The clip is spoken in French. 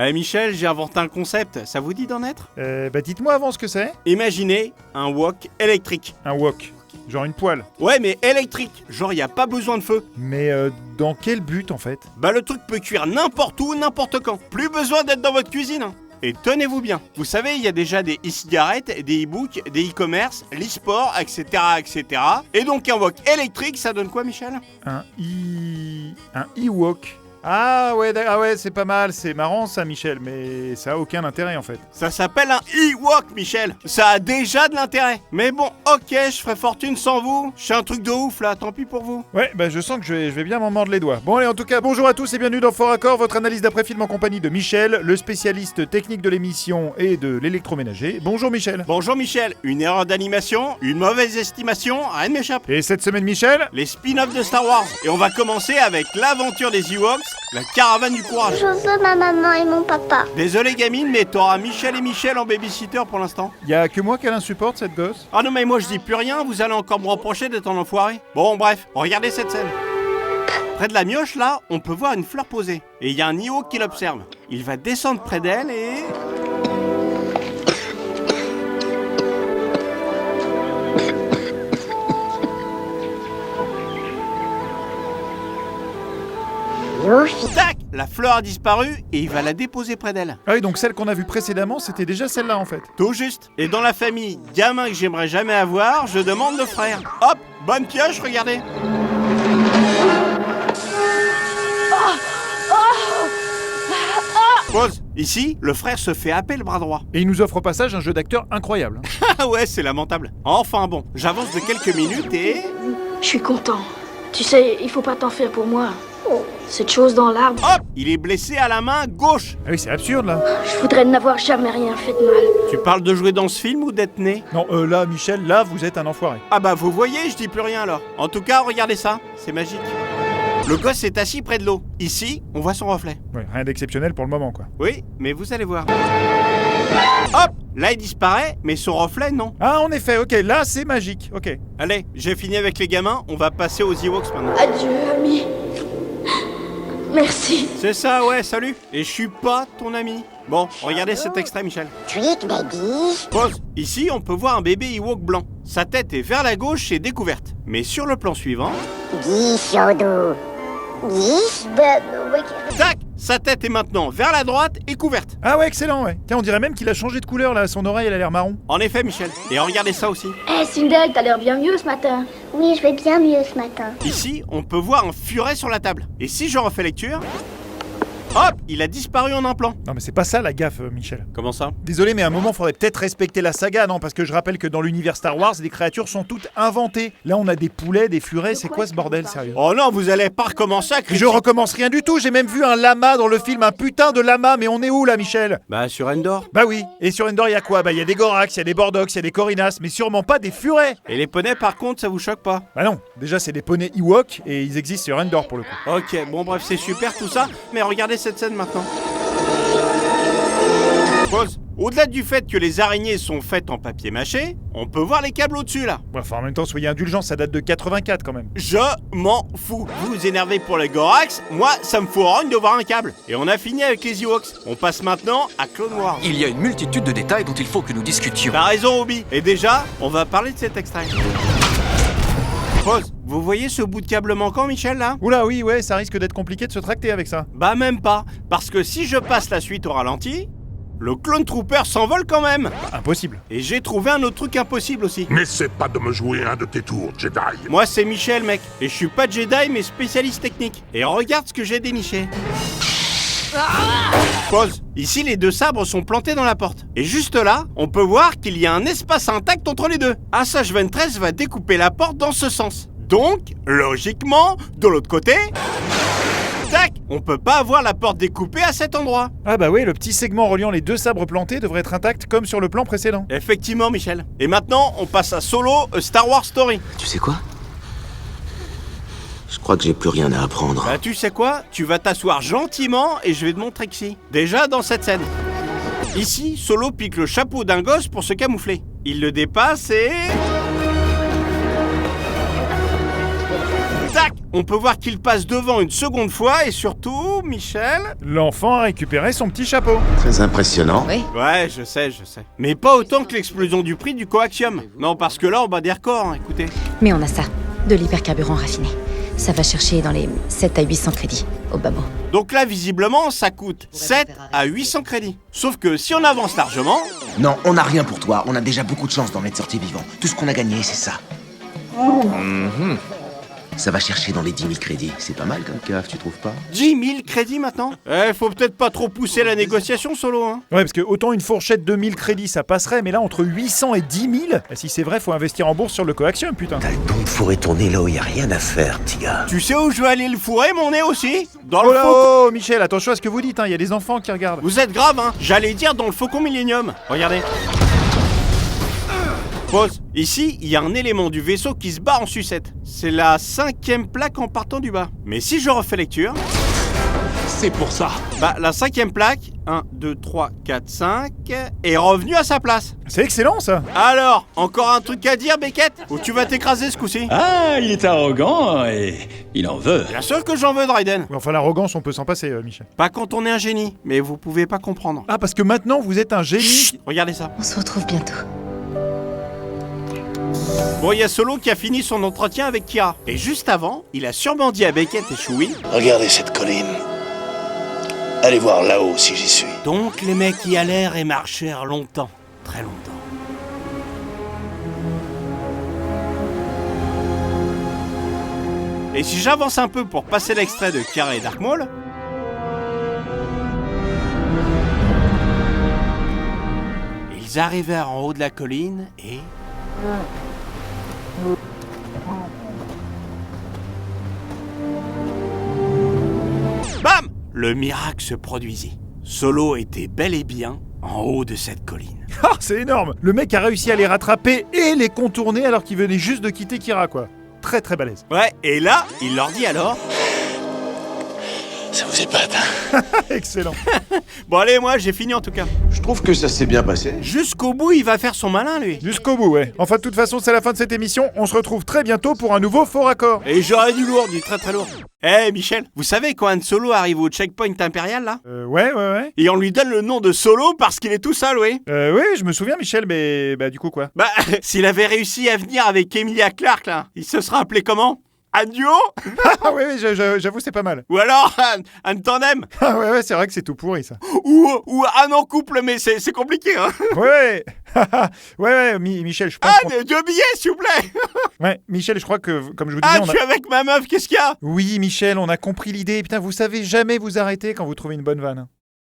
Allez Michel, j'ai inventé un concept, ça vous dit d'en être? Dites-moi avant ce que c'est. Imaginez un wok électrique. Un wok. Genre une poêle. Ouais mais électrique, genre y a pas besoin de feu. Mais dans quel but en fait? Bah le truc peut cuire n'importe où, n'importe quand. Plus besoin d'être dans votre cuisine. Et tenez-vous bien, vous savez, il y a déjà des e-cigarettes, des e-books, des e-commerce, l'e-sport, etc., etc. Et donc un wok électrique, ça donne quoi Michel? Un e-wok. Ah ouais, c'est pas mal, c'est marrant ça Michel, mais ça a aucun intérêt en fait. Ça s'appelle un e-wok Michel. Ça a déjà de l'intérêt. Mais bon, ok, je ferai fortune sans vous. Je fais un truc de ouf là, tant pis pour vous. Ouais, je sens que je vais bien m'en mordre les doigts. Bon allez, en tout cas, bonjour à tous et bienvenue dans Fort Accord, votre analyse d'après-film en compagnie de Michel, le spécialiste technique de l'émission et de l'électroménager. Bonjour Michel. Bonjour Michel, une erreur d'animation, une mauvaise estimation, rien ne m'échappe. Et cette semaine Michel? Les spin-offs de Star Wars. Et on va commencer avec l'aventure des Ewoks, la caravane du courage. Je veux ma maman et mon papa. Désolé gamine, mais t'auras Michel et Michel en babysitter pour l'instant. Y'a que moi qu'elle insupporte cette gosse? Ah non mais moi je dis plus rien, vous allez encore me reprocher d'être un enfoiré. Bon bref, regardez cette scène. Près de la mioche là, on peut voir une fleur posée. Et il y a un Ewok qui l'observe. Il va descendre près d'elle et... Tac! La fleur a disparu et il va la déposer près d'elle. Ah oui, donc celle qu'on a vue précédemment, c'était déjà celle-là en fait. Tout juste. Et dans la famille gamin que j'aimerais jamais avoir, je demande le frère. Hop, bonne pioche, regardez. Pause. Ici, le frère se fait happer le bras droit. Et il nous offre au passage un jeu d'acteur incroyable. Ah ouais, c'est lamentable. Enfin bon, j'avance de quelques minutes et... Je suis content. Tu sais, il faut pas t'en faire pour moi. Cette chose dans l'arbre, Hop! Il est blessé à la main gauche. Ah oui, c'est absurde là. je voudrais n'avoir jamais rien fait de mal. Tu parles de jouer dans ce film ou d'être né? Non, là Michel, là vous êtes un enfoiré. Ah bah vous voyez, je dis plus rien alors. En tout cas, regardez ça, c'est magique. Le gosse est assis près de l'eau. Ici, on voit son reflet. Ouais, rien d'exceptionnel pour le moment quoi. Oui, mais vous allez voir. Hop! Là, il disparaît, mais son reflet, non. Ah en effet, ok, là c'est magique, ok. Allez, j'ai fini avec les gamins, on va passer aux Ewoks maintenant. Adieu, ami. Merci. C'est ça, ouais, salut. Et je suis pas ton ami. Bon, regardez cet extrait, Michel. Tweet baby. Pause. Ici, on peut voir un bébé Ewok blanc. Sa tête est vers la gauche et découverte. Mais sur le plan suivant... Guy Chaudou. Guy. Tac! Sa tête est maintenant vers la droite et couverte. Ah ouais, excellent, ouais. Tiens, on dirait même qu'il a changé de couleur là, son oreille elle a l'air marron. En effet, Michel. Et regardez ça aussi. Hé, Sindel, t'as l'air bien mieux ce matin. Oui, je vais bien mieux ce matin. Ici, on peut voir un furet sur la table. Et si je refais lecture... Hop! Il a disparu en un plan. Non mais c'est pas ça la gaffe, Michel. Comment ça? Désolé, mais à un moment, faudrait peut-être respecter la saga, non? Parce que je rappelle que dans l'univers Star Wars, les créatures sont toutes inventées. Là, on a des poulets, des furets, c'est quoi ce bordel, sérieux? Oh non, vous allez pas recommencer à Je critiquer. recommence rien du tout, j'ai même vu un lama dans le film, un putain de lama, mais on est où là, Michel? Bah, sur Endor. Bah oui, et sur Endor, y a quoi? Bah y a des Gorax, y a des Bordox, y a des Corinas, mais sûrement pas des furets! Et les poneys, par contre, ça vous choque pas? Bah non, déjà c'est des poneys Ewok, et ils existent sur Endor pour le coup. Ok, bon bref, c'est super tout ça, mais regardez cette scène maintenant. Pause. Au-delà du fait que les araignées sont faites en papier mâché, on peut voir les câbles au-dessus là. Ouais, enfin en même temps, soyez indulgents, ça date de 84 quand même. Je m'en fous. Vous vous énervez pour les Gorax, moi ça me fout en rogne de voir un câble. Et on a fini avec les Ewoks. On passe maintenant à Clone Wars. Il y a une multitude de détails dont il faut que nous discutions. T'as raison, Obi. Et déjà, on va parler de cet extrait. Pause. Vous voyez ce bout de câble manquant, Michel, là? Oula, oui, ouais, ça risque d'être compliqué de se tracter avec ça. Bah même pas. Parce que si je passe la suite au ralenti, le Clone Trooper s'envole quand même. Impossible. Et j'ai trouvé un autre truc impossible aussi. N'essaie pas de me jouer un de tes tours, Jedi. Moi c'est Michel, mec. Et je suis pas Jedi mais spécialiste technique. Et regarde ce que j'ai déniché. Pause. Ici les deux sabres sont plantés dans la porte. Et juste là, on peut voir qu'il y a un espace intact entre les deux. Asajj Ventress va découper la porte dans ce sens. Donc, logiquement, de l'autre côté... Tac! On peut pas avoir la porte découpée à cet endroit. Ah bah oui, le petit segment reliant les deux sabres plantés devrait être intact comme sur le plan précédent. Effectivement, Michel. Et maintenant, on passe à Solo, A Star Wars Story. Tu sais quoi? Je crois que j'ai plus rien à apprendre. Bah tu sais quoi? Tu vas t'asseoir gentiment et je vais te montrer que si. Déjà dans cette scène. Ici, Solo pique le chapeau d'un gosse pour se camoufler. Il le dépasse et... Tac! on peut voir qu'il passe devant une seconde fois et surtout, Michel... L'enfant a récupéré son petit chapeau. Très impressionnant. Oui. Ouais, je sais. Mais pas autant que l'explosion du prix du coaxium. Non, parce que là, on bat des records, hein, écoutez. Mais on a ça, de l'hypercarburant raffiné. Ça va chercher dans les 7 à 800 crédits, au bas mot. Donc là, visiblement, ça coûte 7 à 800 crédits. Sauf que si on avance largement... Non, on n'a rien pour toi. On a déjà beaucoup de chance d'en être sorti vivant. Tout ce qu'on a gagné, c'est ça. Ça va chercher dans les 10 000 crédits. C'est pas mal comme cave, tu trouves pas? 10 000 crédits maintenant? Faut peut-être pas trop pousser la négociation, Solo, hein. Ouais, parce que autant une fourchette de 1000 crédits, ça passerait, mais là, entre 800 et 10 000, si c'est vrai, faut investir en bourse sur le coaxium, putain. T'as le don de fourrer ton nez là où y a rien à faire, petit gars. Tu sais où je vais aller le fourrer, mon nez aussi? Dans Oh le là, faucon... oh, Michel, attention à ce que vous dites, hein, y a des enfants qui regardent. Vous êtes grave, hein. J'allais dire dans le Faucon Millenium. Regardez. Pause. Ici, il y a un élément du vaisseau qui se bat en sucette. C'est la 5e plaque en partant du bas. Mais si je refais lecture... C'est pour ça. Bah, la 5e plaque, 1, 2, 3, 4, 5, est revenue à sa place. C'est excellent, ça. Alors, encore un truc à dire, Beckett? Ou tu vas t'écraser ce coup-ci? Ah, il est arrogant et il en veut. Bien sûr que j'en veux, Dryden. Ouais, enfin, l'arrogance, on peut s'en passer, Michel. Pas quand on est un génie, mais vous pouvez pas comprendre. Ah, parce que maintenant, vous êtes un génie. Chut, regardez ça. On se retrouve bientôt. Bon, il y a Solo qui a fini son entretien avec Kira. Et juste avant, il a sûrement dit à Beckett et Chewie... Regardez cette colline. Allez voir là-haut si j'y suis. Donc les mecs y allèrent et marchèrent longtemps. Très longtemps. Et si j'avance un peu pour passer l'extrait de Kira et Dark Maul... Ils arrivèrent en haut de la colline et... Bam! Le miracle se produisit. Solo était bel et bien en haut de cette colline. Ah, c'est énorme. Le mec a réussi à les rattraper et les contourner alors qu'il venait juste de quitter Kira, quoi. Très très balèze. Ouais, et là, il leur dit alors... Ça vous épate, hein? Excellent. Bon allez, moi j'ai fini en tout cas. Je trouve que ça s'est bien passé. Jusqu'au bout, il va faire son malin, lui. Jusqu'au bout, ouais. Enfin, de toute façon, c'est la fin de cette émission. On se retrouve très bientôt pour un nouveau Faux Raccord. Et j'aurais du lourd, du très très lourd. Michel, vous savez quand Han Solo arrive au checkpoint impérial, là? Ouais. Et on lui donne le nom de Solo parce qu'il est tout seul, oui. Oui, je me souviens, Michel, mais... Bah, du coup, quoi? Bah, s'il avait réussi à venir avec Emilia Clarke, là, il se serait appelé comment? Un duo? Ah oui, j'avoue, c'est pas mal. Ou alors un tandem? Ah ouais, c'est vrai que c'est tout pourri, ça. Ou un en couple, mais c'est compliqué, hein. Ouais. ouais, Michel, je pense... Deux billets, s'il vous plaît. Ouais, Michel, je crois que, comme je vous disais... Je suis avec ma meuf, qu'est-ce qu'il y a? Oui, Michel, on a compris l'idée. Putain, vous savez jamais vous arrêter quand vous trouvez une bonne vanne.